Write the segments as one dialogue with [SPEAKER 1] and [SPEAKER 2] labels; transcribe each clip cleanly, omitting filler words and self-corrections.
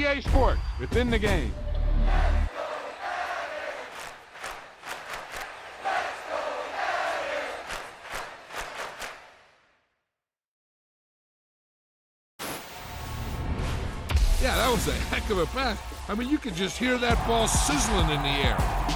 [SPEAKER 1] EA Sports, within the game.
[SPEAKER 2] Yeah, that was a heck of a pass. I mean, you could just hear that ball sizzling in the air.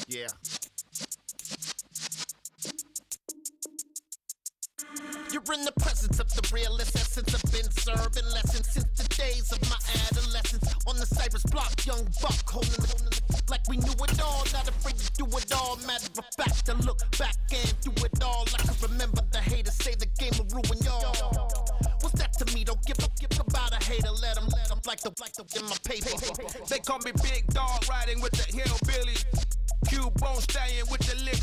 [SPEAKER 3] Yeah. You're in the presence of the realest essence. I've been serving lessons since the days of my adolescence. On the Cypress block, young buck holding the like we knew it all. Not afraid to do it all. Matter of fact, I look back and do it all. I can remember the haters say the game will ruin y'all. What's that to me? Don't give about a hater. Let them like the in my paper.
[SPEAKER 4] They call me Big Dog, riding with the hillbilly. Cubone stallion with the lip.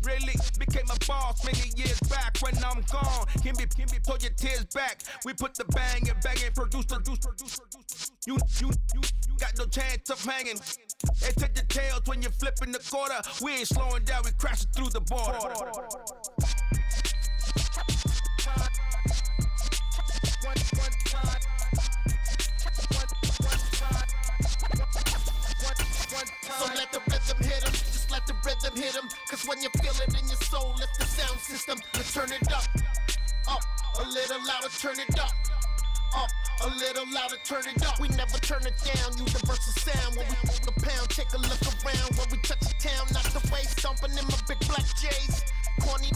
[SPEAKER 4] Really became a boss many years back. When I'm gone, can be pull your tears back. We put the bang and produce. You got no chance of hanging. They take the tails when you're flipping the quarter. We ain't slowing down, we crashing through the border.
[SPEAKER 3] So let the rhythm hit him, just let the rhythm hit him. Cause when you feel it in your soul, lift the sound system and turn it up. Up, a little louder, turn it up. Up, a little louder, turn it up. We never turn it down, universal sound. When we move the pound, take a look around. When we touch the town, not the way, stomping in my big black J's. Corny,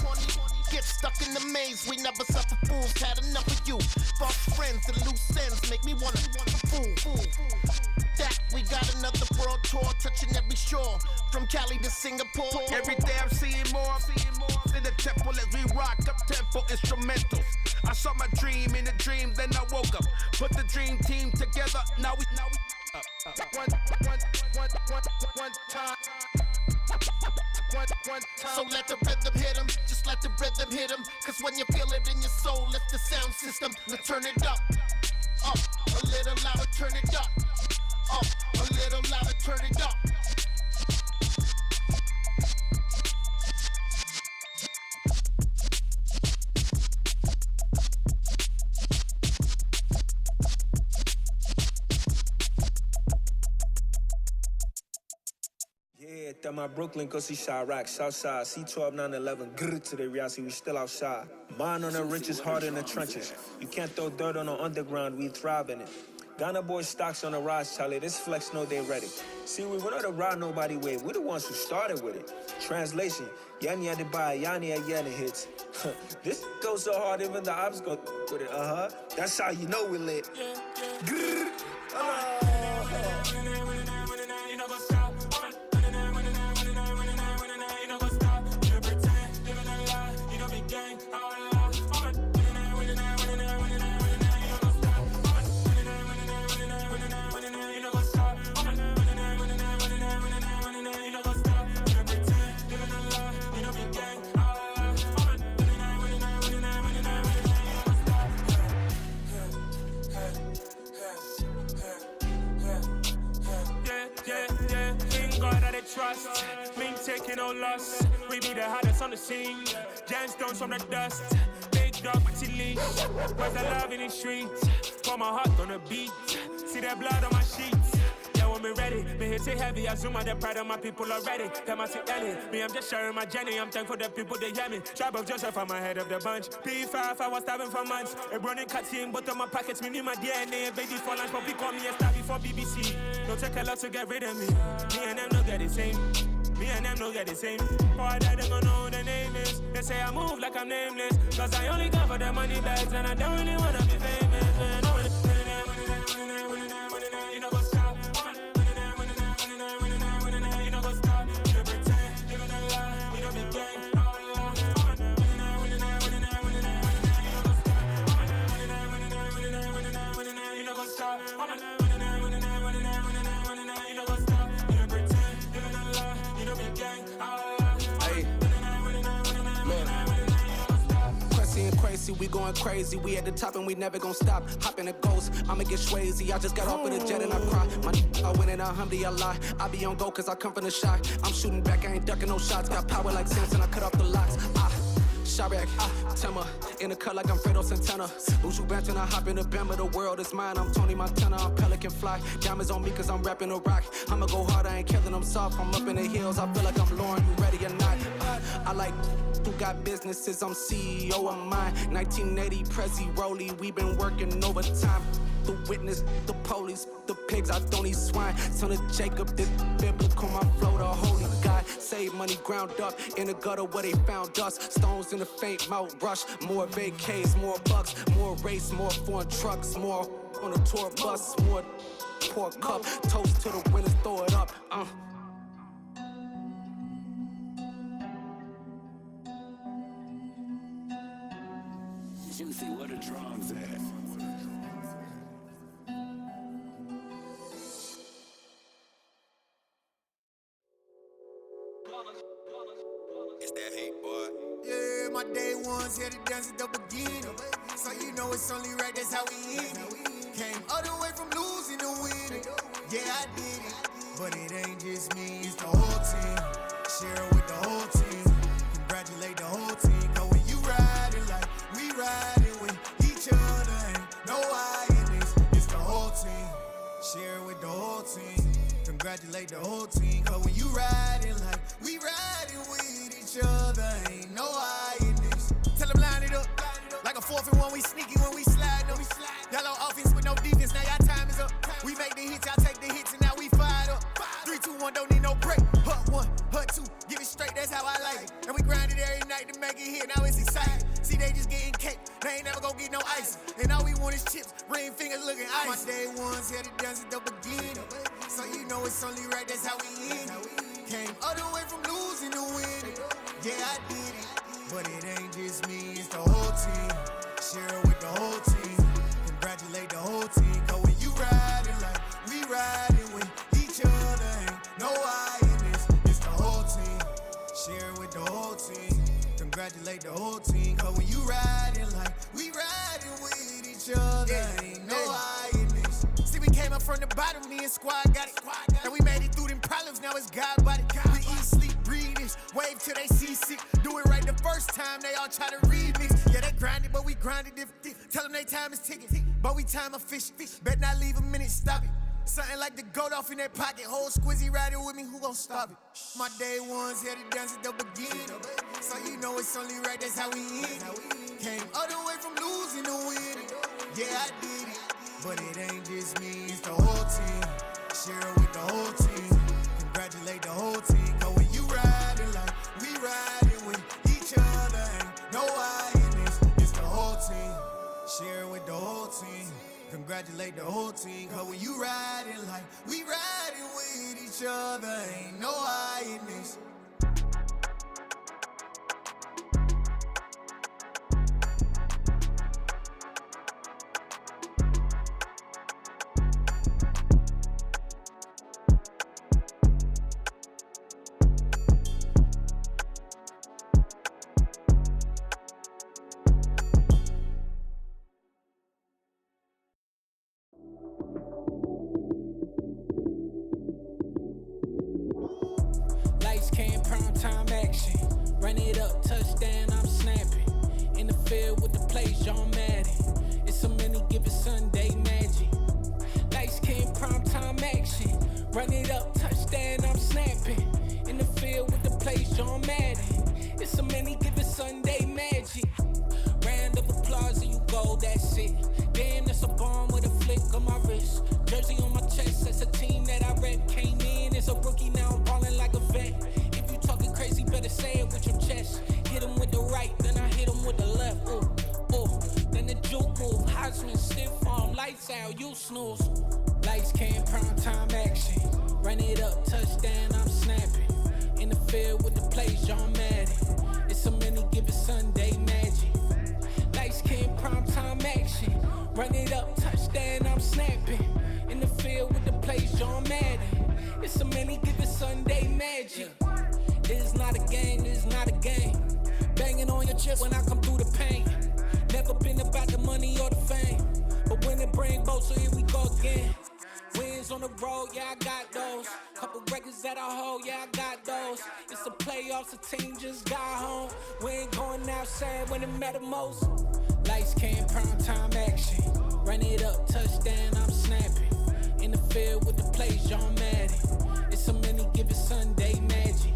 [SPEAKER 3] get stuck in the maze. We never suffer fools, had enough of you. False friends and loose ends make me wanna fool. That we got another world tour, touching every shore, from Cali to Singapore.
[SPEAKER 4] Every day I'm seeing more in the temple as we rock up tempo instrumentals. I saw my dream in a dream, then I woke up. Put the dream team together, now we one time.
[SPEAKER 3] So let the rhythm hit him, just let the rhythm hit him. Cause when you feel it in your soul, lift the sound system, now turn it up. Up, a little louder, turn it up. Up, a little louder, turn it up.
[SPEAKER 5] my Brooklyn, go see Chirac, Southside, C12, 911, grrr to the reality, we still outside. Mine on the riches, hard in the trenches. You can't throw dirt on the underground, we thrive in it. Ghana boys stocks on the rise, Charlie, this flex know they ready. See, we not to ride nobody wave, we the ones who started with it. Translation, Yani had to buy, Yani had Yanni hits. This goes so hard, even the ops go with it, That's how you know we lit. Grrr.
[SPEAKER 6] Trust, mean taking no loss. We be the hottest on the scene. Gemstones from the dust. Big dog, pretty leash. Where's the love in the streets? Pour my heart on the beat. See that blood on my sheets. Yeah, when me ready, me hit it heavy. I zoom out the pride of my people already. Them I see Ellie. Me, I'm just sharing my journey. I'm thankful the people they hear me. Tribe of Joseph, I'm ahead of the bunch. P5, I was starving for months. A running cut in both of my pockets. Me need my DNA. Baby for lunch, but call me a star before BBC. Don't take a lot to get rid of me. Me and them don't get the same. Me and them don't get the same. Boy, that they gon' know who the name is. They say I move like I'm nameless. Cause I only come for the money bags. And I don't really wanna be famous, man. You know what's up. You know what's up. You don't pretend, living a lie. We don't be gang. You know what's up.
[SPEAKER 7] Crazy, we going crazy, we at the top and we never gon' stop. Hop in a ghost, I'ma get swayzy. I just got off of the jet and I cry. I win in a Humvee, I lie. I be on go cause I come from the shot. I'm shooting back, I ain't ducking no shots. Got power like Samson, I cut off the locks. Chirac, Tema, in the cut like I'm Fredo Santana. Buju Banton, I hop in the Bama, the world is mine. I'm Tony Montana, I'm Pelican Fly. Diamonds on me cause I'm rapping a rock. I'ma go hard, I ain't killing them soft. I'm up in the hills, I feel like I'm Lauren, you ready or not? I like who got businesses, I'm CEO of mine. 1980, Prezi Rolly, we been working overtime. The witness, the police, the pigs, I don't eat swine. Son of Jacob, this biblical, my flow, the holy God. Save money ground up in the gutter where they found us. Stones in the faint mouth rush. More vacays, more bucks, more race, more foreign trucks, more on a tour bus, more pour cup. Toast to the winners, throw it up.
[SPEAKER 8] Juicy, where the drums at?
[SPEAKER 4] It's that hate, boy.
[SPEAKER 3] Yeah, my day ones here to dance at the beginning. So you know it's only right, that's how we end it. Came all the way from losing to winning. Yeah, I did it. But it ain't just me, it's the whole team. Share it with the whole team. Congratulate the whole team. Cause when you riding like we riding with each other, ain't no I in this. It's the whole team. Share it with the whole team. Congratulate the whole team. Cause when you riding like we riding with each other, ain't no I in this. Tell them line it up. Like a 4th and 1, we sneaky when we slide them. Yellow offense with no defense, now y'all time is up. We make the hits, y'all take the hits, and now we fired up. 3, 2, 1, don't need no break. Hut 1, hut 2, give it straight, that's how I like it. And we grind it every night to make it hit, now it's exciting. See, they just getting cake, they ain't never gonna get no ice. And all we want is chips, ring fingers looking ice. My day ones here to dance at the beginning. So you know it's only right, that's how we end it. Came all the way from losing to winning. Yeah, I did it. But it ain't just me, it's the whole team. Share it with the whole team. Congratulate the whole team. Cause when you riding like we riding with each other, ain't no I in this. It's the whole team. Share it with the whole team. Congratulate the whole team. Cause when you riding like we riding with each other, ain't no I in this. See, we came up from the bottom, me and squad got it. And we made it through them problems, now it's God body. We eat, sleep, breathe this. Wave till they see sick. Do it right the first time, they all try to remix. Yeah, they grinded, but we grinded if. Tell them they time is ticking. But we time a fish. Bet not leave a minute, stop it. Something like the goat off in that pocket. Whole squizzy riding with me, who gon' stop it? My day ones here to dance at the beginning. So you know it's only right, that's how we end it. Came all the way from losing to winning. Yeah, I did it. But it ain't just me, it's the whole team. Share it with the whole team. Congratulate the whole team. Cause when you riding like we riding with each other, ain't no I in this. It's the whole team. Share it with the whole team. Congratulate the whole team. Cause when you riding like we riding with each other, ain't no I in this.
[SPEAKER 7] Lights, cam, prime time action. Run it up, touchdown, I'm snapping. In the field with the plays, John Madden. It's so many, give it Sunday magic. Lights, cam, prime time action. Run it up, touchdown, I'm snapping. In the field with the plays, John Madden. It's so many, give it Sunday magic. Round of applause and you go, that's it. Damn, that's a bomb with a flick on my wrist. Jersey on my chest, that's a team that I rep. Came in as a rookie, now I'm ballin' like a vet. If you talking crazy, better say it with your chest. Hit him with the right, then I hit him with the left. Ooh, ooh, then the juke move. Heisman, stiff arm, lights out, you snooze. Lights, cam, prime time action. Run it up, touchdown, I'm snapping. In the field with the plays, John Madden. It's so many, give it Sunday magic. Lights, cam, prime time action. Run it up, touchdown, I'm snapping. In the field with the plays, John Madden. It's so many, give it Sunday magic. This is not a game, this is not a game. Banging on your chest when I come through the pain. Never been about the money or the fame. But when it bring both, so here we go again. Wins on the road, yeah, I got those. Couple records that I hold, yeah, I got those. It's the playoffs, the team just got home. We ain't going outside when it matter most. Lights, cam, prime time action. Run it up, touchdown, I'm snapping. In the field with the plays, John Madden. It's so many, give it Sunday magic.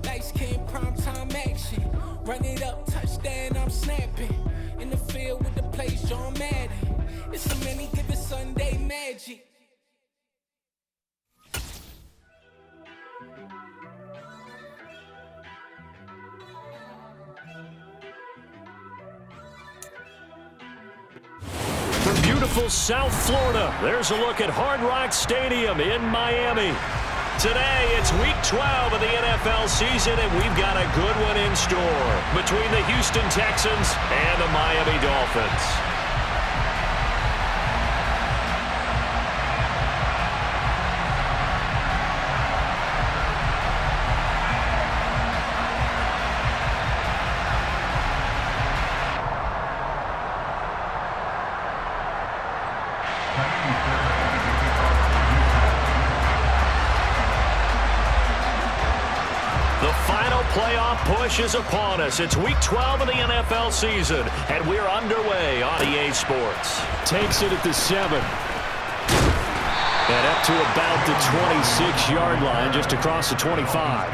[SPEAKER 7] Lights, cam, prime time action. Run it up, touchdown, I'm snapping. In the field with the plays, John Madden. It's so many, give it Sunday magic.
[SPEAKER 8] From beautiful South Florida, there's a look at Hard Rock Stadium in Miami. Today, it's Week 12 of the NFL season, and we've got a good one in store between the Houston Texans and the Miami Dolphins. Playoff push is upon us. It's Week 12 of the NFL season, and we're underway on EA Sports.
[SPEAKER 9] Takes it at the 7.
[SPEAKER 8] And up to about the 26-yard line, just across the 25.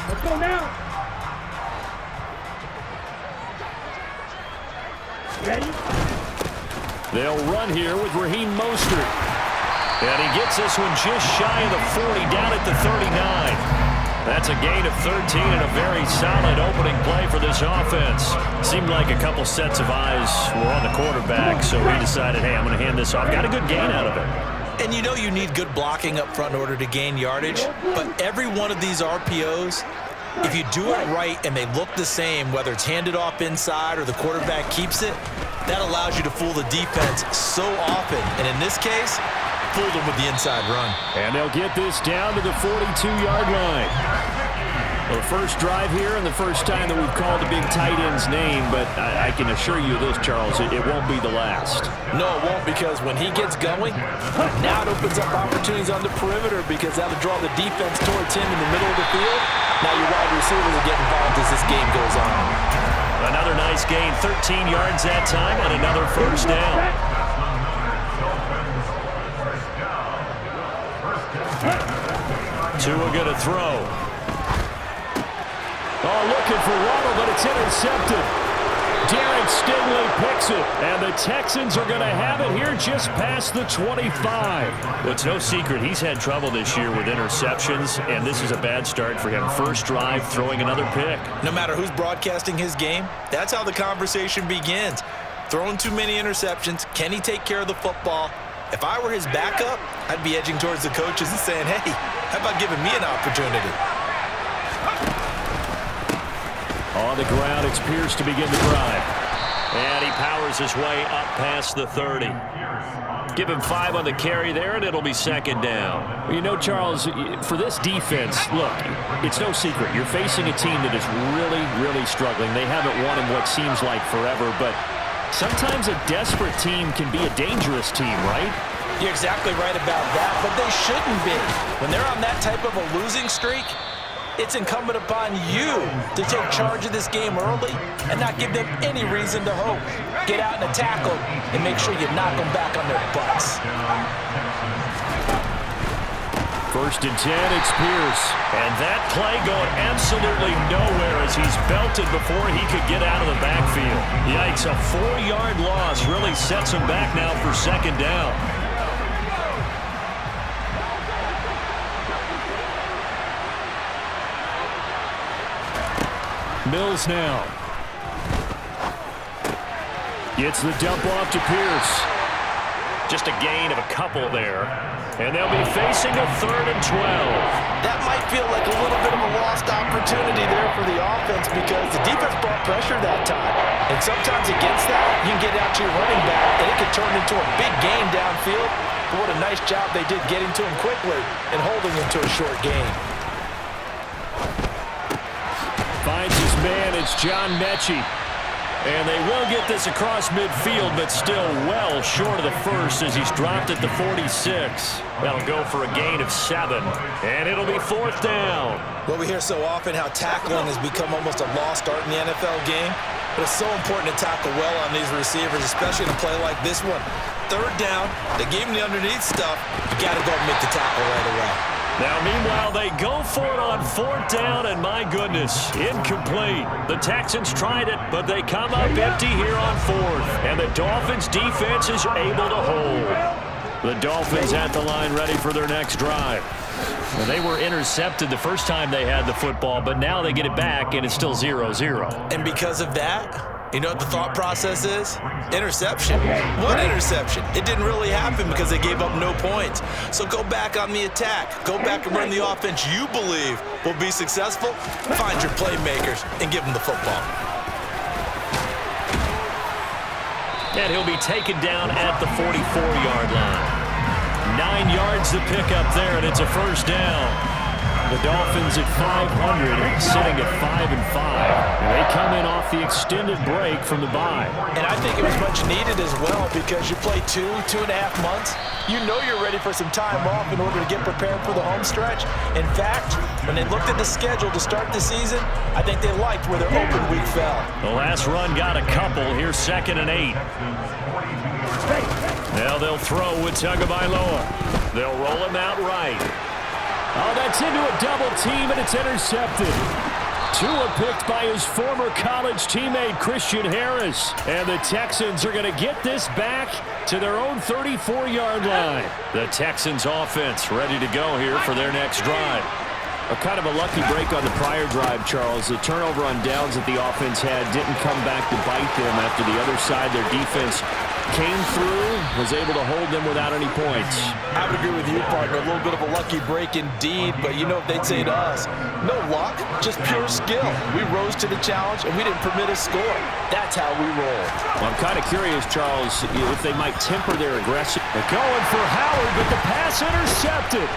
[SPEAKER 9] Let's go now. Ready?
[SPEAKER 8] They'll run here with Raheem Mostert. And he gets this one just shy of the 40, down at the 39. That's a gain of 13 and a very solid opening play for this offense. Seemed like a couple sets of eyes were on the quarterback, so he decided, hey, I'm going to hand this off. Got a good gain out of it.
[SPEAKER 10] And you know you need good blocking up front in order to gain yardage, but every one of these RPOs, if you do it right and they look the same, whether it's handed off inside or the quarterback keeps it, that allows you to fool the defense so often. And in this case, fooled them with the inside run.
[SPEAKER 8] And they'll get this down to the 42-yard line. Well, the first drive here and the first time that we've called a big tight end's name, but I can assure you this, Charles, it won't be the last.
[SPEAKER 10] No, it won't, because when he gets going, now it opens up opportunities on the perimeter because that'll draw the defense towards him in the middle of the field. Now your wide receivers will get involved as this game goes on.
[SPEAKER 8] Another nice gain, 13 yards that time on another first down. Tua going to throw. Oh, looking for Waddle, but it's intercepted. Derek Stingley picks it, and the Texans are going to have it here just past the 25. Well, it's no secret he's had trouble this year with interceptions, and this is a bad start for him. First drive, throwing another pick.
[SPEAKER 10] No matter who's broadcasting his game, that's how the conversation begins. Throwing too many interceptions, can he take care of the football? If I were his backup, I'd be edging towards the coaches and saying, hey, how about giving me an opportunity?
[SPEAKER 8] On the ground, it's Pierce to begin the drive. And he powers his way up past the 30. Give him 5 on the carry there, and it'll be second down. You know, Charles, for this defense, look, it's no secret. You're facing a team that is really, really struggling. They haven't won in what seems like forever, but sometimes a desperate team can be a dangerous team, right?
[SPEAKER 10] You're exactly right about that, but they shouldn't be. When they're on that type of a losing streak, it's incumbent upon you to take charge of this game early and not give them any reason to hope. Get out and attack them and make sure you knock them back on their butts.
[SPEAKER 8] First and 10, it's Pierce. And that play going absolutely nowhere as he's belted before he could get out of the backfield. Yikes, a 4-yard loss really sets him back now for second down. Mills now. Gets the dump off to Pierce. Just a gain of a couple there. And they'll be facing a 3rd and 12.
[SPEAKER 10] That might feel like a little bit of a lost opportunity there for the offense because the defense brought pressure that time. And sometimes against that, you can get out to your running back, and it can turn into a big gain downfield. But what a nice job they did getting to him quickly and holding him to a short gain.
[SPEAKER 8] Finds his man, it's John Mechie. And they will get this across midfield, but still well short of the first as he's dropped at the 46. That'll go for a gain of 7, and it'll be 4th down.
[SPEAKER 10] Well, we hear so often how tackling has become almost a lost art in the NFL game, but it's so important to tackle well on these receivers, especially in a play like this one. 3rd down, they gave him the underneath stuff. You got to go and make the tackle right away.
[SPEAKER 8] Now, meanwhile, they go for it on 4th down, and my goodness, incomplete. The Texans tried it, but they come up empty here on 4th, and the Dolphins' defense is able to hold. The Dolphins at the line ready for their next drive. Well, they were intercepted the first time they had the football, but now they get it back, and it's still 0-0.
[SPEAKER 10] And because of that, you know what the thought process is? Interception. What interception? It didn't really happen because they gave up no points. So go back on the attack. Go back and run the offense you believe will be successful. Find your playmakers and give them the football.
[SPEAKER 8] And he'll be taken down at the 44-yard line. 9 yards to pick up there, and it's a first down. The Dolphins at 500, sitting at 5-5. And they come in off the extended break from the bye.
[SPEAKER 10] And I think it was much needed as well because you play 2.5 months. You know you're ready for some time off in order to get prepared for the home stretch. In fact, when they looked at the schedule to start the season, I think they liked where their open week fell.
[SPEAKER 8] The last run got a couple. Here's 2nd and 8. Now they'll throw with Tagovailoa. They'll roll him out right. Oh, that's into a double team, and it's intercepted. Tua picked by his former college teammate, Christian Harris. And the Texans are going to get this back to their own 34-yard line. The Texans offense ready to go here for their next drive. A kind of a lucky break on the prior drive, Charles. The turnover on downs that the offense had didn't come back to bite them after the other side. Their defense came through, was able to hold them without any points.
[SPEAKER 10] I would agree with you, partner. A little bit of a lucky break indeed, but you know what they'd say to us? No luck, just pure skill. We rose to the challenge, and we didn't permit a score. That's how we roll.
[SPEAKER 8] Well, I'm kind of curious, Charles, if they might temper their aggression. They're going for Howard, but the pass intercepted.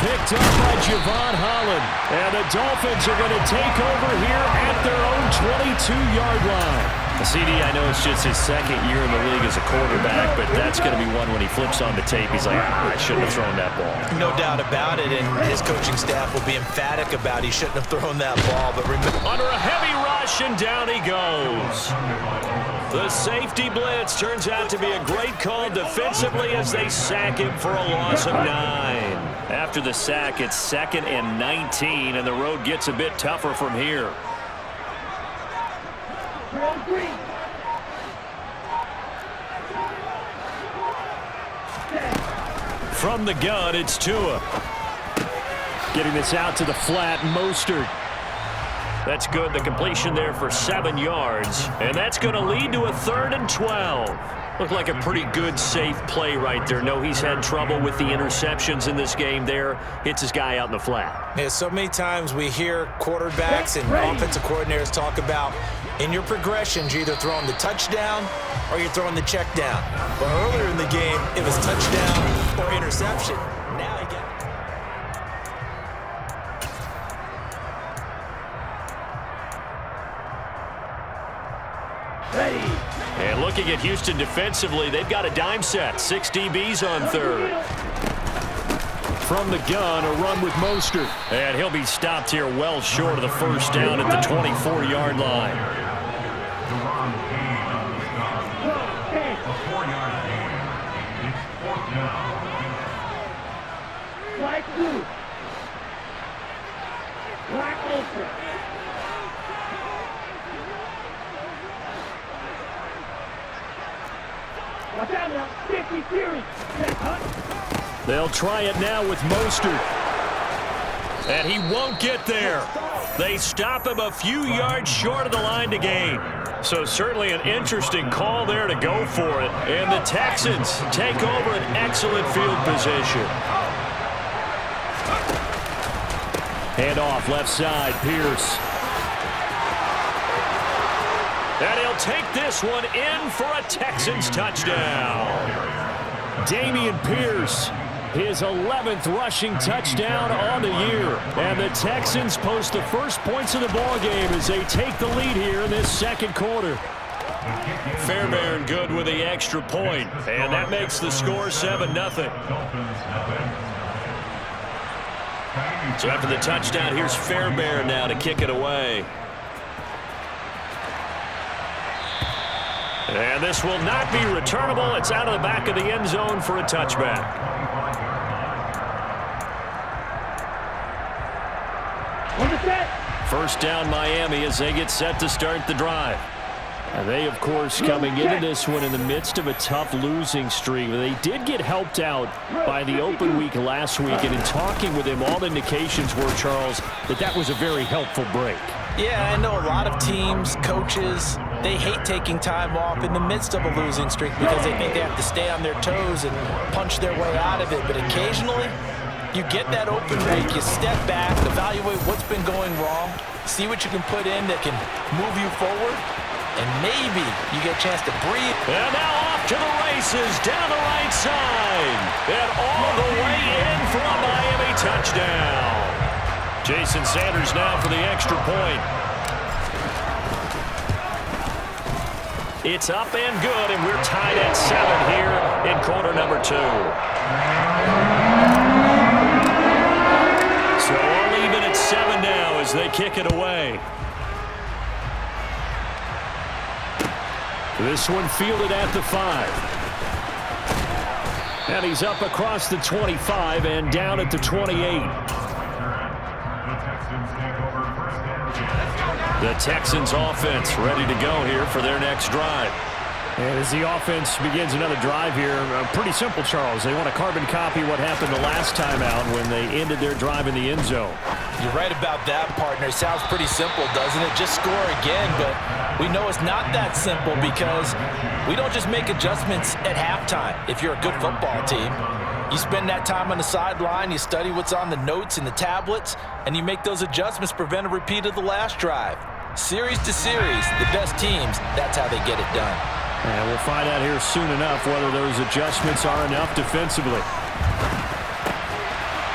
[SPEAKER 8] Picked up by Javon Holland. And the Dolphins are going to take over here at their own 22-yard line. CD, I know it's just his second year in the league as a quarterback, but that's going to be one when he flips on the tape. He's like, I shouldn't have thrown that ball.
[SPEAKER 10] No doubt about it, and his coaching staff will be emphatic about he shouldn't have thrown that ball. But remember,
[SPEAKER 8] under a heavy rush, and down he goes. The safety blitz turns out to be a great call defensively as they sack him for a loss of 9. After the sack, it's 2nd and 19, and the road gets a bit tougher from here. From the gun, it's Tua. Getting this out to the flat, Mostert. That's good. The completion there for 7 yards. And that's going to lead to a 3rd and 12. Looked like a pretty good, safe play right there. No, he's had trouble with the interceptions in this game there. Hits his guy out in the flat.
[SPEAKER 10] Yeah, so many times we hear quarterbacks and offensive coordinators talk about in your progressions, you're either throwing the touchdown or you're throwing the check down. But earlier in the game, it was touchdown or interception. Now you get...
[SPEAKER 8] And looking at Houston defensively, they've got a dime set. 6 DBs on 3rd. From the gun, a run with Mostert. And he'll be stopped here well short of the first down at the 24-yard line. They'll try it now with Mostert. And he won't get there. They stop him a few yards short of the line to gain. So certainly an interesting call there to go for it. And the Texans take over an excellent field position. Hand off left side, Pierce. And he'll take this one in for a Texans touchdown. Dameon Pierce, his 11th rushing touchdown on the year. And the Texans post the first points of the ballgame as they take the lead here in this second quarter. Fairbairn good with the extra point, and that makes the score 7-0. So after the touchdown, here's Fairbairn now to kick it away. And this will not be returnable. It's out of the back of the end zone for a touchback. First down Miami as they get set to start the drive. And they, of course, coming into this one in the midst of a tough losing streak. They did get helped out by the open week last week. And in talking with him, all indications were, Charles, that was a very helpful break.
[SPEAKER 10] Yeah, I know a lot of teams, coaches, they hate taking time off in the midst of a losing streak because they think they have to stay on their toes and punch their way out of it. But occasionally, you get that open week, you step back, evaluate what's been going wrong, see what you can put in that can move you forward, and maybe you get a chance to breathe.
[SPEAKER 8] And now off to the races, down the right side, and all the way in for a Miami touchdown. Jason Sanders now for the extra point. It's up and good, and we're tied at 7 here in quarter number 2. So all even at 7 now as they kick it away. This one fielded at the 5. And he's up across the 25 and down at the 28. The Texans offense ready to go here for their next drive. And as the offense begins another drive here, pretty simple, Charles. They want to carbon copy what happened the last time out when they ended their drive in the end zone.
[SPEAKER 10] You're right about that, partner. Sounds pretty simple, doesn't it? Just score again, but we know it's not that simple because we don't just make adjustments at halftime if you're a good football team. You spend that time on the sideline, you study what's on the notes and the tablets, and you make those adjustments, prevent a repeat of the last drive. Series to series, the best teams, that's how they get it done.
[SPEAKER 8] And we'll find out here soon enough whether those adjustments are enough defensively.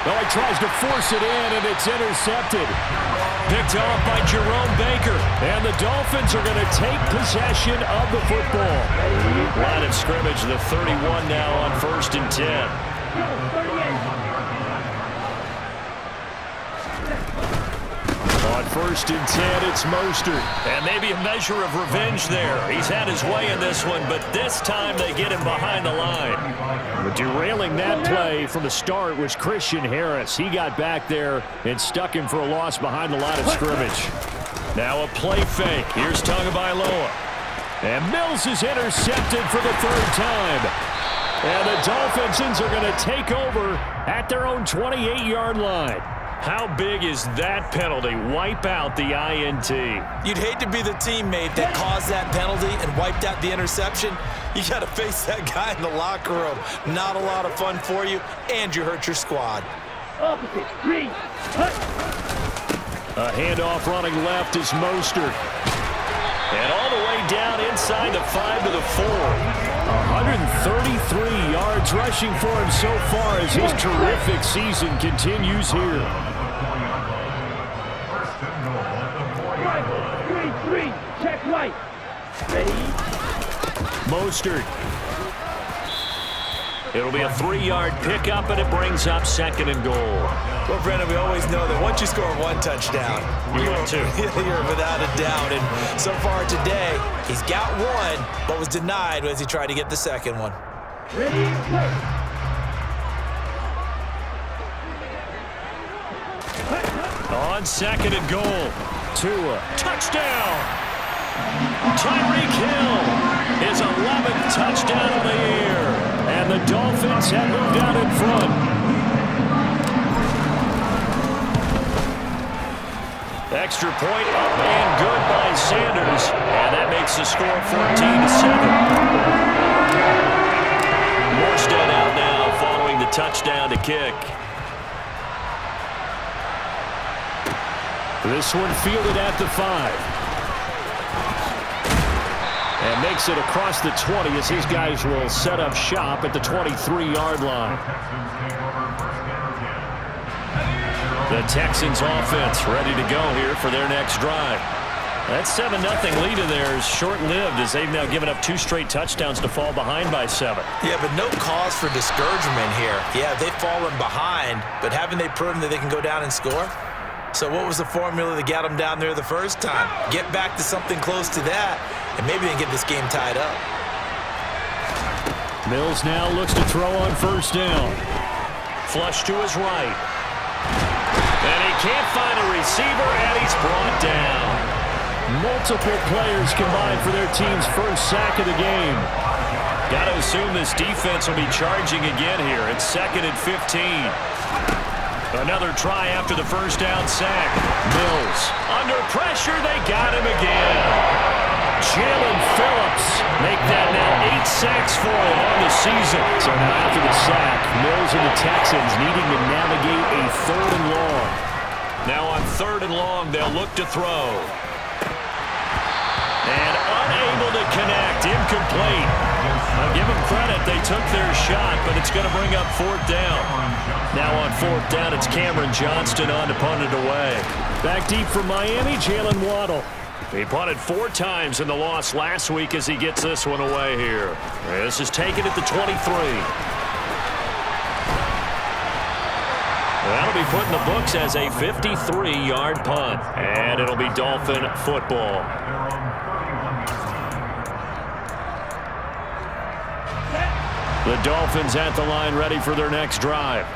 [SPEAKER 8] Well, he tries to force it in, and it's intercepted. Picked off by Jerome Baker. And the Dolphins are going to take possession of the football. Line of scrimmage, the 31 now on 1st and 10. On 1st and 10, it's Mostert. And maybe a measure of revenge there. He's had his way in this one, but this time they get him behind the line. But derailing that play from the start was Christian Harris. He got back there and stuck him for a loss behind the line of scrimmage. Now a play fake. Here's Tagovailoa. And Mills is intercepted for the 3rd time. And the Dolphins are going to take over at their own 28-yard line. How big is that penalty? Wipe out the INT.
[SPEAKER 10] You'd hate to be the teammate that caused that penalty and wiped out the interception. You got to face that guy in the locker room. Not a lot of fun for you, and you hurt your squad.
[SPEAKER 9] Opposite, green, cut.
[SPEAKER 8] A handoff running left is Mostert. And all the way down inside the 5 to the 4. 133 yards rushing for him so far as his terrific season continues here.
[SPEAKER 9] Three, check right. Ready?
[SPEAKER 8] Mostert. It'll be a 3-yard pickup, and it brings up 2nd and goal.
[SPEAKER 10] Well, Brendan, we always know that once you score 1 touchdown,
[SPEAKER 8] you're in 2.
[SPEAKER 10] You're without a doubt. And so far today, he's got 1, but was denied as he tried to get the 2nd one.
[SPEAKER 9] Ready, play.
[SPEAKER 8] On 2nd and goal. Tua. Touchdown! Tyreek Hill, his 11th touchdown of the year. And the Dolphins have moved out in front. Extra point up and good by Sanders. And that makes the score 14-7. Morstead out now following the touchdown to kick. This one fielded at the 5. And makes it across the 20 as these guys will set up shop at the 23-yard line. The Texans offense ready to go here for their next drive. That 7-0 lead of theirs short-lived as they've now given up 2 straight touchdowns to fall behind by 7.
[SPEAKER 10] Yeah, but no cause for discouragement here. Yeah, they've fallen behind, but haven't they proven that they can go down and score? So what was the formula that got them down there the first time? Get back to something close to that, and maybe they can get this game tied up.
[SPEAKER 8] Mills now looks to throw on 1st down. Flush to his right. And he can't find a receiver, and he's brought down. Multiple players combined for their team's first sack of the game. Got to assume this defense will be charging again here. It's 2nd and 15. Another try after the 1st down sack. Mills under pressure. They got him again. Jalen Phillips make that now 8 sacks for him on the season. So now after the sack, Mills and the Texans needing to navigate a 3rd and long. Now on 3rd and long, they'll look to throw. And unable to connect. Incomplete. I'll give them credit. They took their shot, but it's going to bring up 4th down. Now on 4th down, it's Cameron Johnston on to punt it away. Back deep for Miami, Jalen Waddle. He punted 4 times in the loss last week as he gets this one away here. This is taken at the 23. That'll be put in the books as a 53-yard punt. And it'll be Dolphin football. The Dolphins at the line ready for their next drive.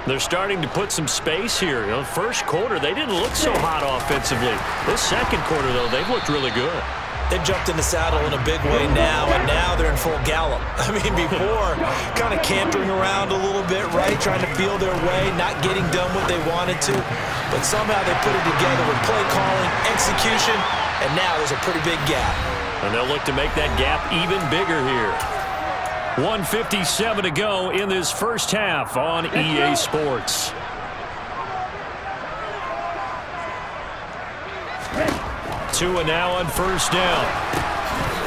[SPEAKER 8] They're starting to put some space here. You know, first quarter, they didn't look so hot offensively. This second quarter, though, they've looked really good.
[SPEAKER 10] They've jumped in the saddle in a big way now, and now they're in full gallop. I mean, before, kind of cantering around a little bit, right, trying to feel their way, not getting done what they wanted to, but somehow they put it together with play calling, execution, and now there's a pretty big gap.
[SPEAKER 8] And they'll look to make that gap even bigger here. 1:57 to go in this first half on EA Sports. Tua now on first down.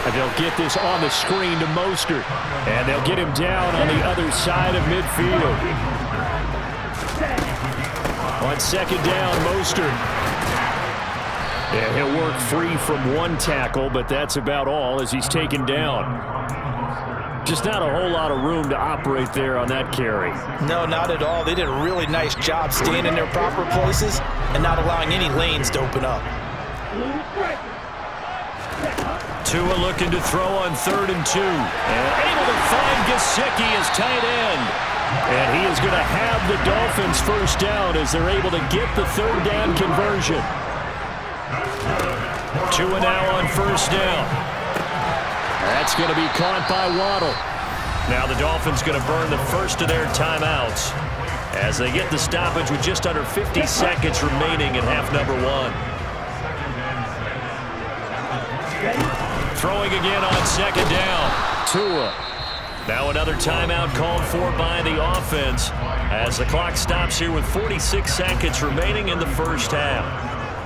[SPEAKER 8] And they'll get this on the screen to Mostert. And they'll get him down on the other side of midfield. On second down, Mostert. And he'll work free from one tackle, but that's about all as he's taken down. Just not a whole lot of room to operate there on that carry.
[SPEAKER 10] No, not at all. They did a really nice job staying in their proper places and not allowing any lanes to open up.
[SPEAKER 8] Tua looking to throw on 3rd and 2. And able to find Gesicki as tight end. And he is going to have the Dolphins first down as they're able to get the 3rd down conversion. Tua now on first down. That's going to be caught by Waddle. Now the Dolphins going to burn the first of their timeouts as they get the stoppage with just under 50 seconds remaining in half number 1. Throwing again on second down. Tua. Now another timeout called for by the offense as the clock stops here with 46 seconds remaining in the first half.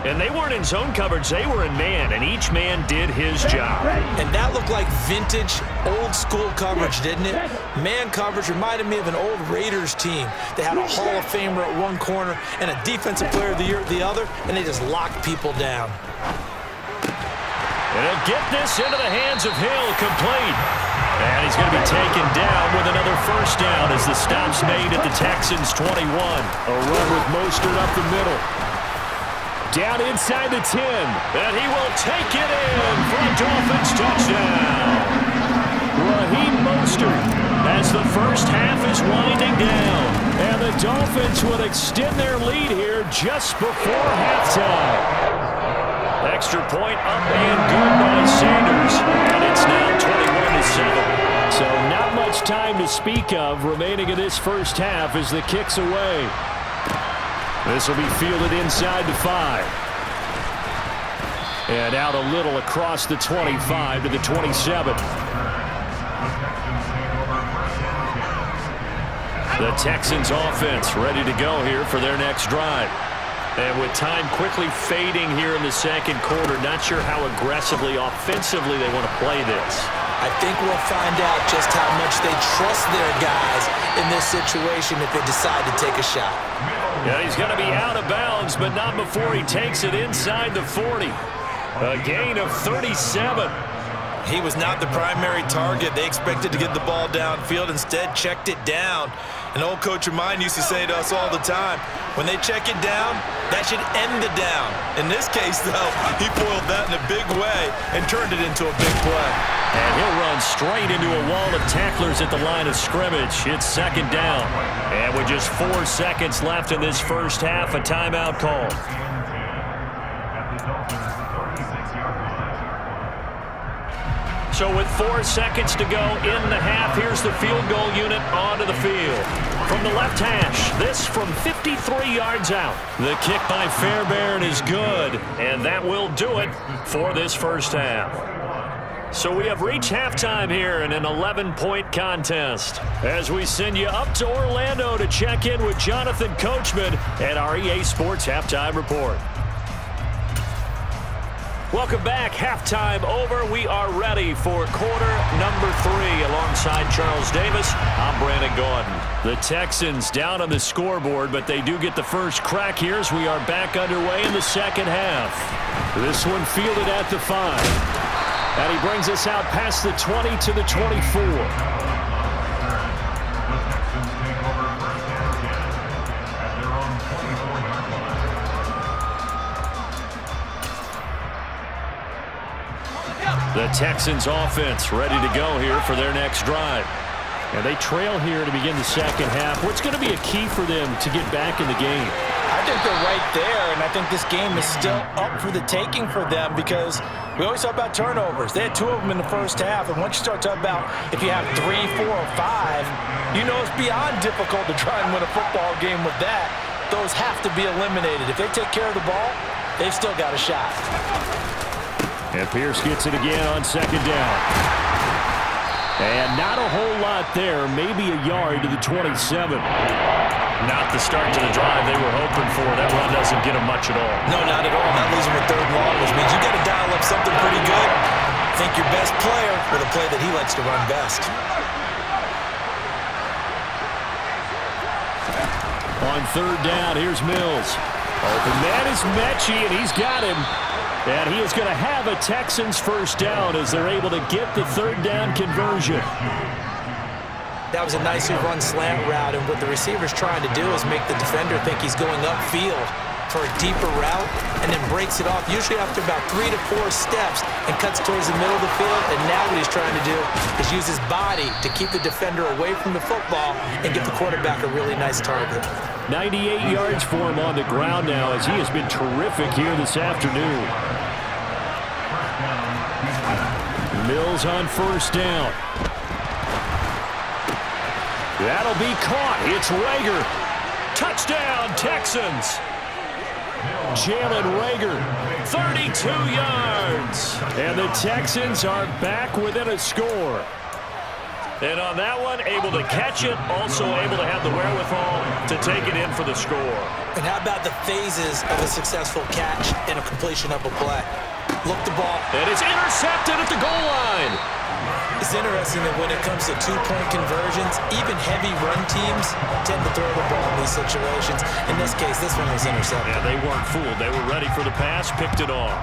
[SPEAKER 8] And they weren't in zone coverage, they were in man, and each man did his job.
[SPEAKER 10] And that looked like vintage, old-school coverage, didn't it? Man coverage reminded me of an old Raiders team. They had a Hall of Famer at one corner and a Defensive Player of the Year at the other, and they just locked people down.
[SPEAKER 8] And he'll get this into the hands of Hill, complete. And he's going to be taken down with another first down as the stop's made at the Texans' 21. A run with Mostert up the middle. Down inside the 10, and he will take it in for a Dolphins touchdown. Raheem Mostert as the first half is winding down, and the Dolphins will extend their lead here just before halftime. Extra point up and good by Sanders, and it's now 21-7. So not much time to speak of remaining in this first half as the kick's away. This will be fielded inside the 5. And out a little across the 25 to the 27. The Texans offense ready to go here for their next drive. And with time quickly fading here in the second quarter, not sure how aggressively, offensively they want to play this.
[SPEAKER 10] I think we'll find out just how much they trust their guys in this situation if they decide to take a shot.
[SPEAKER 8] Yeah, he's going to be out of bounds, but not before he takes it inside the 40. A gain of 37.
[SPEAKER 10] He was not the primary target. They expected to get the ball downfield, instead checked it down. An old coach of mine used to say to us all the time, when they check it down, that should end the down. In this case, though, he foiled that in a big way and turned it into a big play.
[SPEAKER 8] And he'll run straight into a wall of tacklers at the line of scrimmage. It's second down. And with just 4 seconds left in this first half, a timeout call. So with 4 seconds to go in the half, here's the field goal unit onto the field. From the left hash, this from 53 yards out. The kick by Fairbairn is good, and that will do it for this first half. So we have reached halftime here in an 11-point contest as we send you up to Orlando to check in with Jonathan Coachman and our EA Sports Halftime Report. Welcome back. Halftime over. We are ready for quarter number 3 alongside Charles Davis. I'm Brandon Gordon. The Texans down on the scoreboard, but they do get the first crack here as we are back underway in the second half. This one fielded at the 5. And he brings us out past the 20 to the 24. The Texans offense ready to go here for their next drive. And they trail here to begin the second half. What's going to be a key for them to get back in the game?
[SPEAKER 10] I think they're right there, and I think this game is still up for the taking for them because we always talk about turnovers. They had 2 of them in the first half, and once you start talking about if you have 3, 4, or 5, you know it's beyond difficult to try and win a football game with that. Those have to be eliminated. If they take care of the ball, they've still got a shot.
[SPEAKER 8] And Pierce gets it again on second down. And not a whole lot there, maybe a yard to the 27. Not the start to the drive they were hoping for. That run doesn't get them much at all.
[SPEAKER 10] No, not at all. Not losing with 3rd and long, which means you got to dial up something pretty good. Think your best player with a play that he likes to run best.
[SPEAKER 8] On 3rd down, here's Mills. Open man is Mechie, and he's got him. And he is going to have a Texans first down as they're able to get the 3rd down conversion.
[SPEAKER 10] That was a nicely run slant route, and what the receiver's trying to do is make the defender think he's going upfield for a deeper route and then breaks it off, usually after about 3 to 4 steps, and cuts towards the middle of the field. And now what he's trying to do is use his body to keep the defender away from the football and get the quarterback a really nice target.
[SPEAKER 8] 98 yards for him on the ground now as he has been terrific here this afternoon. Mills on first down. That'll be caught. It's Reagor. Touchdown, Texans. Jalen Reagor, 32 yards. And the Texans are back within a score. And on that one, able to catch it, also able to have the wherewithal to take it in for the score.
[SPEAKER 10] And how about the phases of a successful catch and a completion of a play? Look the ball.
[SPEAKER 8] And it's intercepted at the goal line.
[SPEAKER 10] It's interesting that when it comes to 2-point conversions, even heavy run teams tend to throw the ball in these situations. In this case, this one was intercepted.
[SPEAKER 8] Yeah, they weren't fooled. They were ready for the pass, picked it off.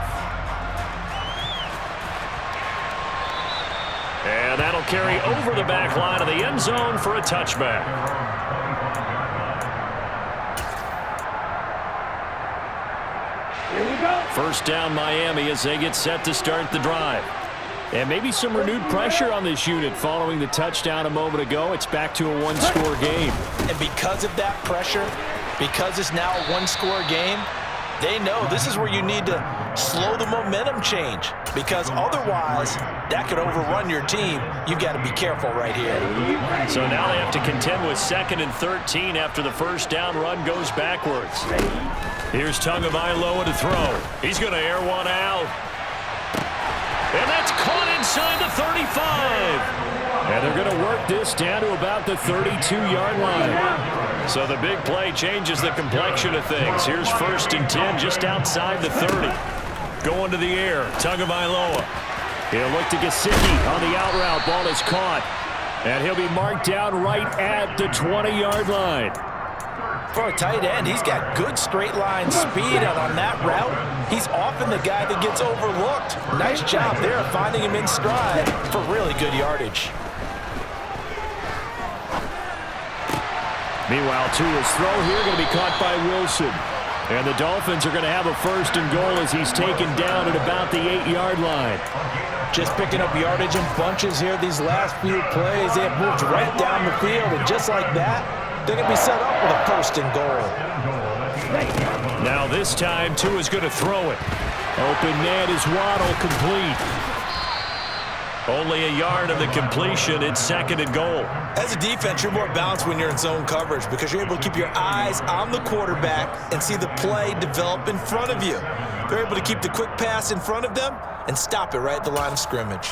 [SPEAKER 8] And that'll carry over the back line of the end zone for a touchback.
[SPEAKER 9] Here we go.
[SPEAKER 8] First down Miami as they get set to start the drive. And maybe some renewed pressure on this unit following the touchdown a moment ago. It's back to a 1-score game.
[SPEAKER 10] And because of that pressure, because it's now a 1-score game, they know this is where you need to slow the momentum change, because otherwise that could overrun your team. You've got to be careful right here.
[SPEAKER 8] So now they have to contend with 2nd and 13 after the first down run goes backwards. Here's Tagovailoa to throw. He's going to air one out. And that's caught inside the 35. And they're going to work this down to about the 32-yard line. So the big play changes the complexion of things. Here's 1st and 10 just outside the 30. Going to the air, Tagovailoa. He'll look to Gesicki on the out route. Ball is caught. And he'll be marked down right at the 20-yard line.
[SPEAKER 10] For a tight end, he's got good straight line speed, and on that route, he's often the guy that gets overlooked. Nice job there finding him in stride for really good yardage.
[SPEAKER 8] Meanwhile, Tua's throw here going to be caught by Wilson. And the Dolphins are going to have a 1st and goal as he's taken down at about the 8-yard line.
[SPEAKER 10] Just picking up yardage in bunches here these last few plays. They have moved right down the field, and just like that, they're going to be set up with a 1st and goal.
[SPEAKER 8] Now this time, Tua's going to throw it. Open man is Waddle, complete. Only a yard of the completion. It's 2nd and goal.
[SPEAKER 10] As a defense, you're more balanced when you're in zone coverage because you're able to keep your eyes on the quarterback and see the play develop in front of you. They're able to keep the quick pass in front of them and stop it right at the line of scrimmage.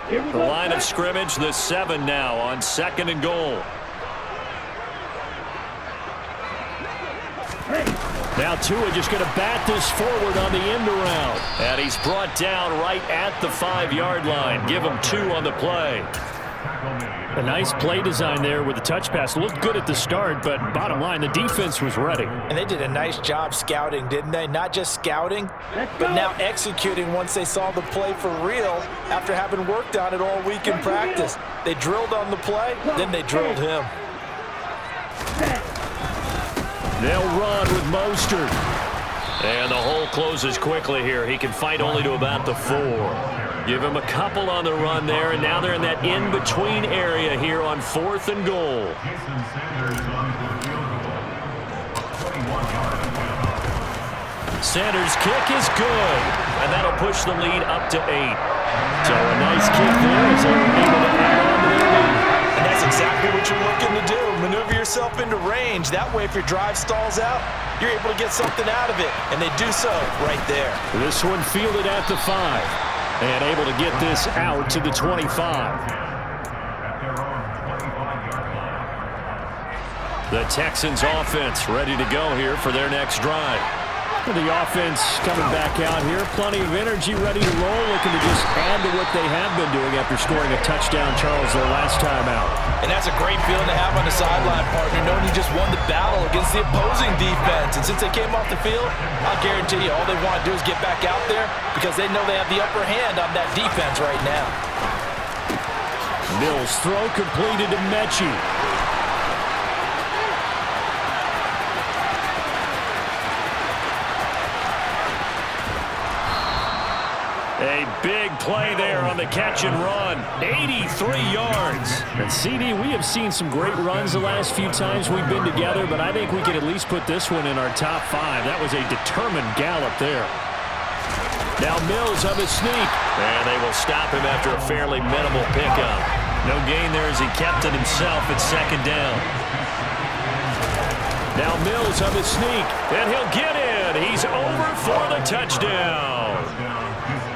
[SPEAKER 8] The line of scrimmage, the 7 now on 2nd and goal. Now Tua just going to bat this forward on the end around. And he's brought down right at the 5-yard line. Give him 2 on the play. A nice play design there with the touch pass. Looked good at the start, but bottom line, the defense was ready.
[SPEAKER 10] And they did a nice job scouting, didn't they? Not just scouting, but now executing once they saw the play for real after having worked on it all week in practice. They drilled on the play, then they drilled him.
[SPEAKER 8] They'll run with Mostert. And the hole closes quickly here. He can fight only to about the 4. Give him a couple on the run there, and now they're in that in-between area here on 4th and goal. Sanders' kick is good, and that'll push the lead up to 8. So a nice kick there as they're able to add on to their lead.
[SPEAKER 10] And that's exactly what you're looking to do. Maneuver yourself into range. That way, if your drive stalls out, you're able to get something out of it. And they do so right there.
[SPEAKER 8] This one fielded at the 5. And able to get this out to the 25. The Texans offense ready to go here for their next drive. The offense coming back out here. Plenty of energy, ready to roll, looking to just add to what they have been doing after scoring a touchdown, Charles, their last time out.
[SPEAKER 10] And that's a great feeling to have on the sideline, partner, knowing you just won the battle against the opposing defense. And since they came off the field, I'll guarantee you all they want to do is get back out there because they know they have the upper hand on that defense right now.
[SPEAKER 8] Mills' throw completed to Mechie. A big play there on the catch and run. 83 yards. And CD, we have seen some great runs the last few times we've been together, but I think we could at least put this one in our top 5. That was a determined gallop there. Now Mills of a sneak. And they will stop him after a fairly minimal pickup. No gain there as he kept it himself at 2nd down. Now Mills of a sneak. And he'll get in. He's over for the touchdown.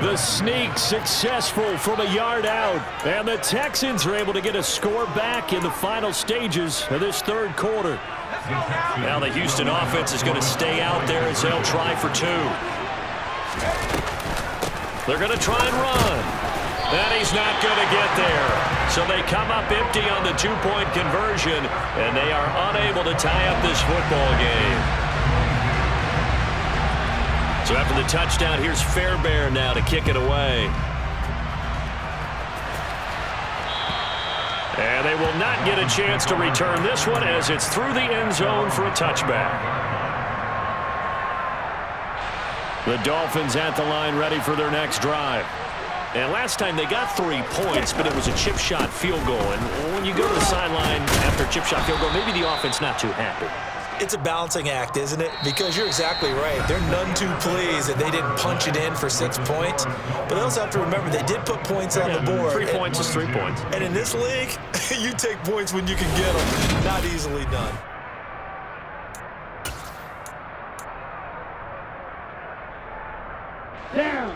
[SPEAKER 8] The sneak successful from a yard out. And the Texans are able to get a score back in the final stages of this 3rd quarter. Now the Houston offense is going to stay out there as they'll try for 2. They're going to try and run. And he's not going to get there. So they come up empty on the 2-point conversion, and they are unable to tie up this football game. So after the touchdown, here's Fairbairn now to kick it away. And they will not get a chance to return this one as it's through the end zone for a touchback. The Dolphins at the line ready for their next drive. And last time they got 3 points, but it was a chip shot field goal. And when you go to the sideline after a chip shot field goal, maybe the offense not too happy.
[SPEAKER 10] It's a balancing act, isn't it? Because you're exactly right. They're none too pleased that they didn't punch it in for 6 points. But they also have to remember they did put points on the board.
[SPEAKER 8] 3 points is 3 points.
[SPEAKER 10] And in this league, you take points when you can get them. Not easily done.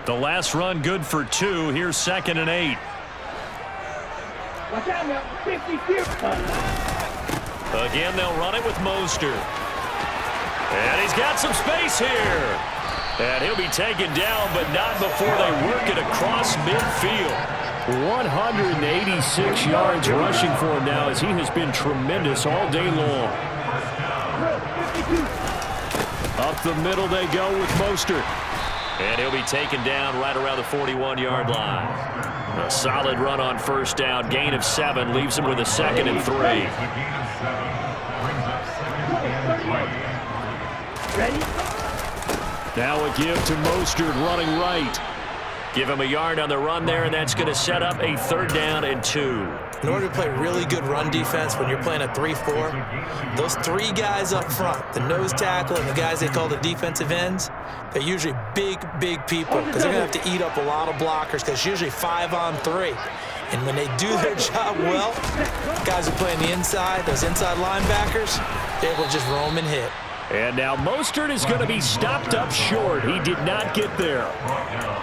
[SPEAKER 8] The last run good for 2. Here's 2nd and 8.
[SPEAKER 9] Watch out now. 50.
[SPEAKER 8] Again, they'll run it with Mostert. And he's got some space here. And he'll be taken down, but not before they work it across midfield. 186 yards rushing for him now as he has been tremendous all day long. Up the middle they go with Mostert. And he'll be taken down right around the 41-yard line. A solid run on 1st down. Gain of 7 leaves him with a 2nd and 3.
[SPEAKER 9] Ready?
[SPEAKER 8] Now a give to Mostert running right. Give him a yard on the run there, and that's going to set up a 3rd down and 2.
[SPEAKER 10] In order to play really good run defense when you're playing a 3-4, those 3 guys up front, the nose tackle and the guys they call the defensive ends, they're usually big people because they're going to have to eat up a lot of blockers because it's usually 5 on 3. And when they do their job well, guys who play on the inside, those inside linebackers, they're able to just roam and hit.
[SPEAKER 8] And now Mostert is going to be stopped up short. He did not get there.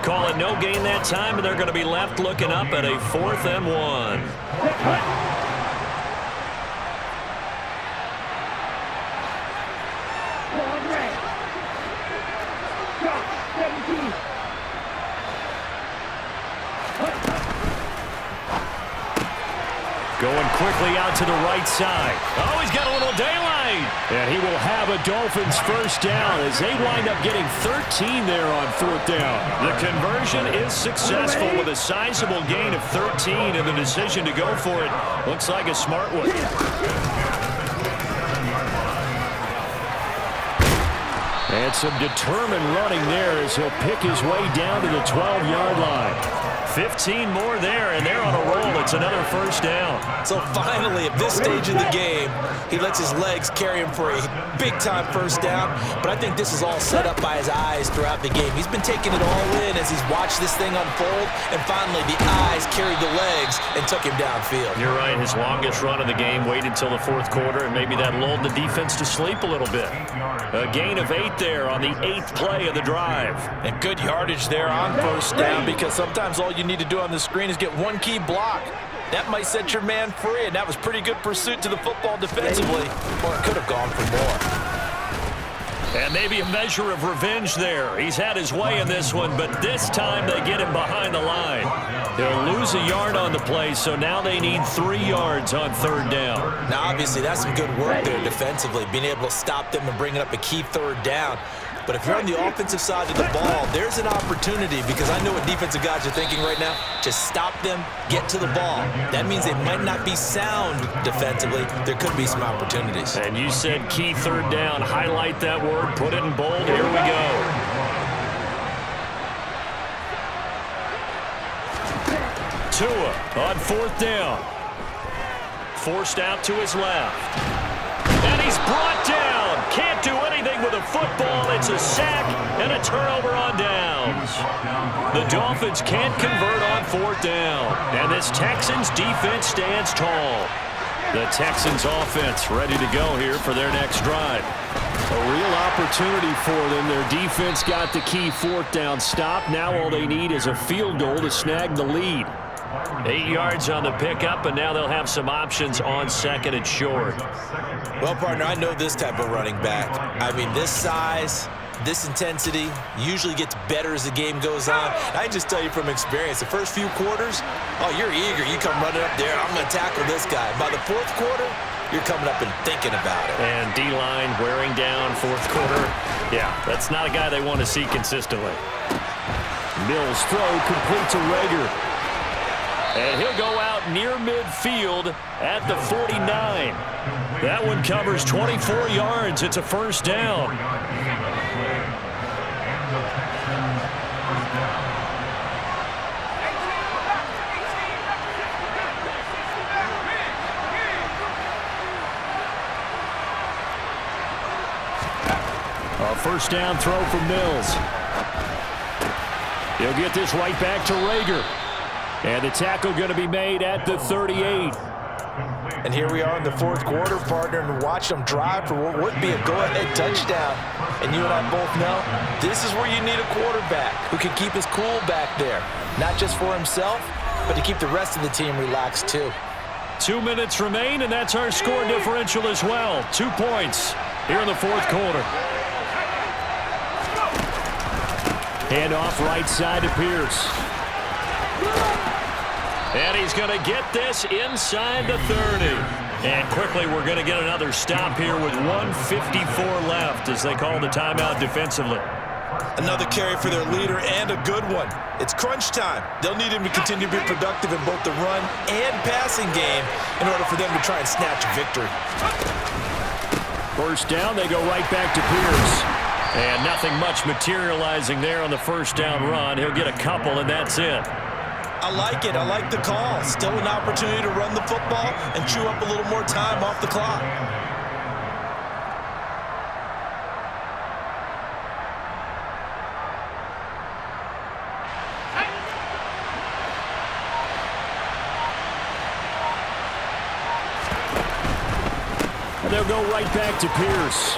[SPEAKER 8] Call it no gain that time, and they're going to be left looking up at a 4th and 1. Going quickly out to the right side. Oh, he's got a little daylight. And he will have a Dolphins 1st down as they wind up getting 13 there on 4th down. The conversion is successful with a sizable gain of 13, and the decision to go for it looks like a smart one. And some determined running there as he'll pick his way down to the 12-yard line. 15 more there, and they're on a roll. It's another first down.
[SPEAKER 10] So finally, at this stage of the game, he lets his legs carry him for a big-time first down. But I think this is all set up by his eyes throughout the game. He's been taking it all in as he's watched this thing unfold, and finally the eyes carried the legs and took him downfield.
[SPEAKER 8] You're right. His longest run of the game waited until the fourth quarter, and maybe that lulled the defense to sleep a little bit. A gain of 8 there on the 8th play of the drive.
[SPEAKER 10] And good yardage there on first down, because sometimes all you need to do on the screen is get one key block. That might set your man free, and that was pretty good pursuit to the football defensively, or it could have gone for more.
[SPEAKER 8] And maybe a measure of revenge there. He's had his way in this one, but this time they get him behind the line. They'll lose a yard on the play, so now they need 3 yards on third down.
[SPEAKER 10] Now, obviously, that's some good work there defensively, being able to stop them and bringing up a key third down. But if you're on the offensive side of the ball, there's an opportunity, because I know what defensive guys are thinking right now. Just stop them, get to the ball. That means they might not be sound defensively. There could be some opportunities.
[SPEAKER 8] And you said key third down. Highlight that word. Put it in bold. Here we go. Tua on fourth down. Forced out to his left. And he's brought down. Can't do anything with a football. It's a sack and a turnover on downs. The Dolphins can't convert on fourth down. And this Texans defense stands tall. The Texans offense ready to go here for their next drive. A real opportunity for them. Their defense got the key fourth down stop. Now all they need is a field goal to snag the lead. 8 yards on the pickup, and now they'll have some options on second and short.
[SPEAKER 10] Well, partner, I know this type of running back. I mean, this size, this intensity usually gets better as the game goes on. I can just tell you from experience, the first few quarters, oh, you're eager. You come running up there, I'm going to tackle this guy. By the fourth quarter, you're coming up and thinking about it.
[SPEAKER 8] And D-line wearing down fourth quarter. Yeah, that's not a guy they want to see consistently. Mills throw complete to Reagor. And he'll go out near midfield at the 49. That one covers 24 yards. It's a first down. A first down throw from Mills. He'll get this right back to Reagor. And the tackle going to be made at the 38.
[SPEAKER 10] And here we are in the fourth quarter, partner, and watch them drive for what would be a go-ahead touchdown. And you and I both know this is where you need a quarterback who can keep his cool back there. Not just for himself, but to keep the rest of the team relaxed too.
[SPEAKER 8] 2 minutes remain, and that's our score differential as well. 2 points here in the fourth quarter. Hand off right side to Pierce. And he's going to get this inside the 30. And quickly, we're going to get another stop here with 1:54 left as they call the timeout defensively.
[SPEAKER 10] Another carry for their leader, and a good one. It's crunch time. They'll need him to continue to be productive in both the run and passing game in order for them to try and snatch a victory.
[SPEAKER 8] First down, they go right back to Pierce. And nothing much materializing there on the first down run. He'll get a couple, and that's it.
[SPEAKER 10] I like it. I like the call. Still an opportunity to run the football and chew up a little more time off the clock.
[SPEAKER 8] And they'll go right back to Pierce.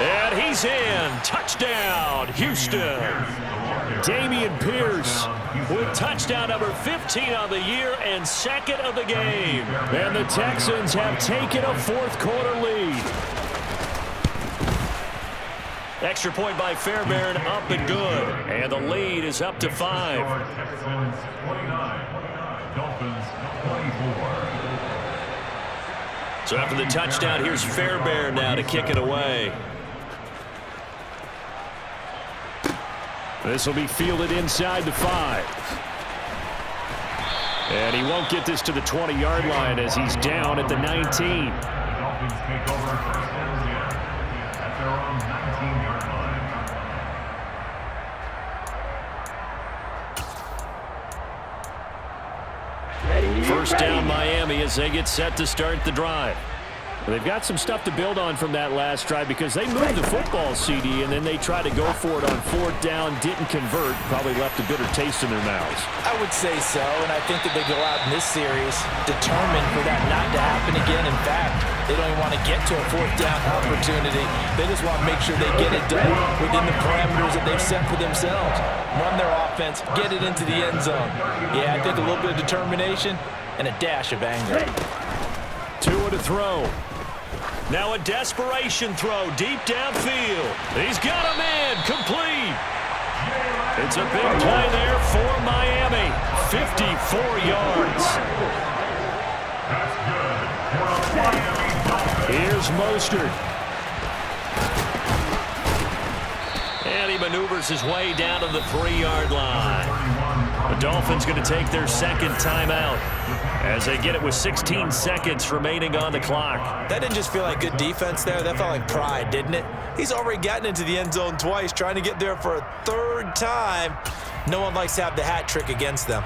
[SPEAKER 8] And he's in. Touchdown, Houston. Dameon Pierce with touchdown number 15 on the year and second of the game. And the Texans have taken a fourth quarter lead. Extra point by Fairbairn, up and good. And the lead is up to 5.
[SPEAKER 11] Texans 29, Dolphins 24.
[SPEAKER 8] So after the touchdown, here's Fairbairn now to kick it away. This will be fielded inside the 5. And he won't get this to the 20-yard line as he's down at the 19.
[SPEAKER 11] The Dolphins take over first and 10 at their own 19-yard
[SPEAKER 8] First down Miami as they get set to start the drive. They've got some stuff to build on from that last drive because they moved the football, CD, and then they tried to go for it on fourth down, didn't convert, probably left a bitter taste in their mouths.
[SPEAKER 10] I would say so, and I think that they go out in this series determined for that not to happen again. In fact, they don't even want to get to a fourth down opportunity. They just want to make sure they get it done within the parameters that they've set for themselves. Run their offense, get it into the end zone. Yeah, I think a little bit of determination and a dash of anger.
[SPEAKER 8] Tua to throw. Now a desperation throw deep downfield. He's got a man complete. It's a big play there for Miami. 54 yards. Here's Mostert. And he maneuvers his way down to the 3-yard line. The Dolphins going to take their second timeout as they get it with 16 seconds remaining on the clock.
[SPEAKER 10] That didn't just feel like good defense there. That felt like pride, didn't it? He's already gotten into the end zone twice, trying to get there for a third time. No one likes to have the hat trick against them.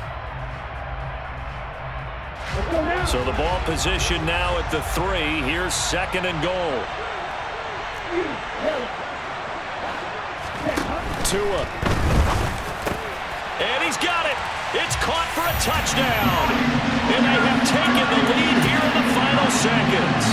[SPEAKER 8] So the ball position now at the 3. Here's second and goal. Tua. And he's got it. It's caught for a touchdown. And they have taken the lead here in the final seconds.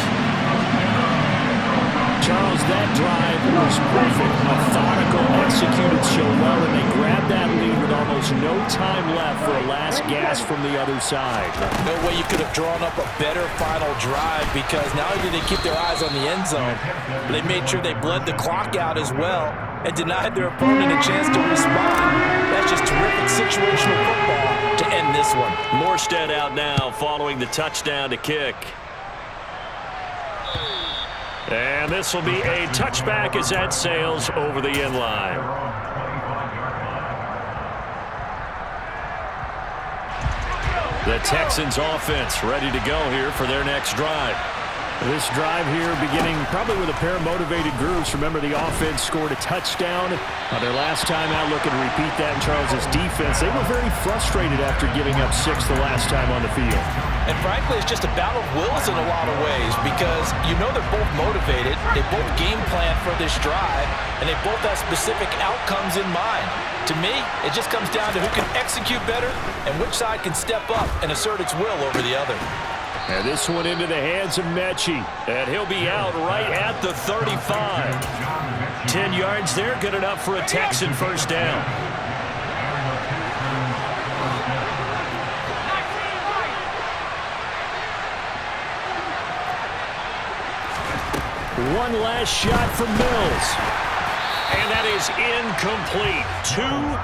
[SPEAKER 8] Charles, that drive was perfect. Methodical, executed so well, and they grabbed that lead with almost no time left for a last gasp from the other side.
[SPEAKER 10] No way you could have drawn up a better final drive because not only did they keep their eyes on the end zone, but they made sure they bled the clock out as well and denied their opponent a chance to respond. That's just terrific situational football to end this one.
[SPEAKER 8] Morstead out now following the touchdown to kick. And this will be a touchback as that sails over the end line. The Texans offense ready to go here for their next drive. This drive here beginning probably with a pair of motivated groups. Remember, the offense scored a touchdown on their last time out. Looking to repeat that in Charles's defense. They were very frustrated after giving up 6 the last time on the field.
[SPEAKER 10] And frankly, it's just a battle of wills in a lot of ways because you know they're both motivated. They both game plan for this drive, and they both have specific outcomes in mind. To me, it just comes down to who can execute better and which side can step up and assert its will over the other.
[SPEAKER 8] And this one into the hands of Mechie. And he'll be out right at the 35. 10 yards there, good enough for a Texan first down. One last shot from Mills. And that is incomplete. 2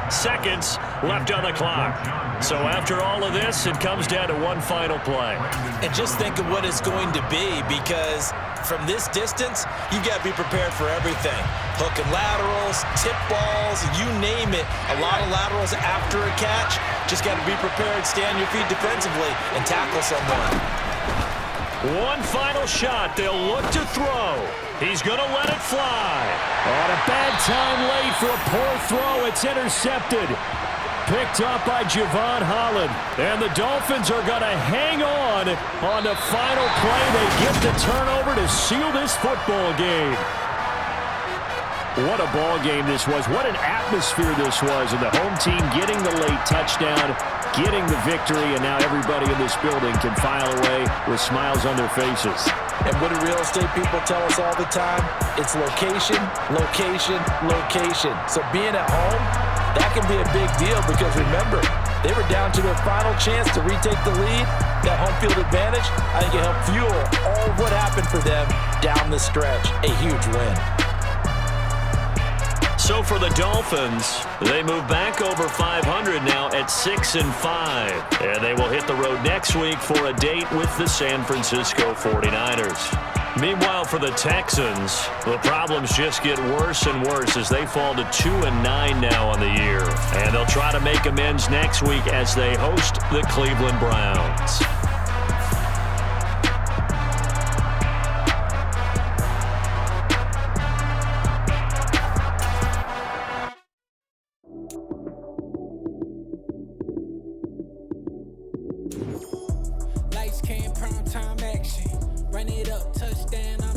[SPEAKER 8] seconds left on the clock. So after all of this, it comes down to one final play.
[SPEAKER 10] And just think of what it's going to be because from this distance, you got to be prepared for everything. Hook and laterals, tip balls, you name it. A lot of laterals after a catch. Just got to be prepared, stay on your feet defensively, and tackle someone.
[SPEAKER 8] One final shot. They'll look to throw. He's going to let it fly. On a bad time late for a poor throw. It's intercepted. Picked up by Javon Holland. And the Dolphins are going to hang on the final play. They get the turnover to seal this football game. What a ball game this was. What an atmosphere this was. And the home team getting the late touchdown, getting the victory, and now everybody in this building can file away with smiles on their faces.
[SPEAKER 10] And what do real estate people tell us all the time? It's location, location, location. So being at home, that can be a big deal because remember, they were down to their final chance to retake the lead. That home field advantage, I think it helped fuel all of what happened for them down the stretch. A huge win.
[SPEAKER 8] So for the Dolphins, they move back over 500 now at 6-5. And they will hit the road next week for a date with the San Francisco 49ers. Meanwhile, for the Texans, the problems just get worse and worse as they fall to 2-9 now on the year. And they'll try to make amends next week as they host the Cleveland Browns.
[SPEAKER 12] prime time action. Run it up, touchdown, I'm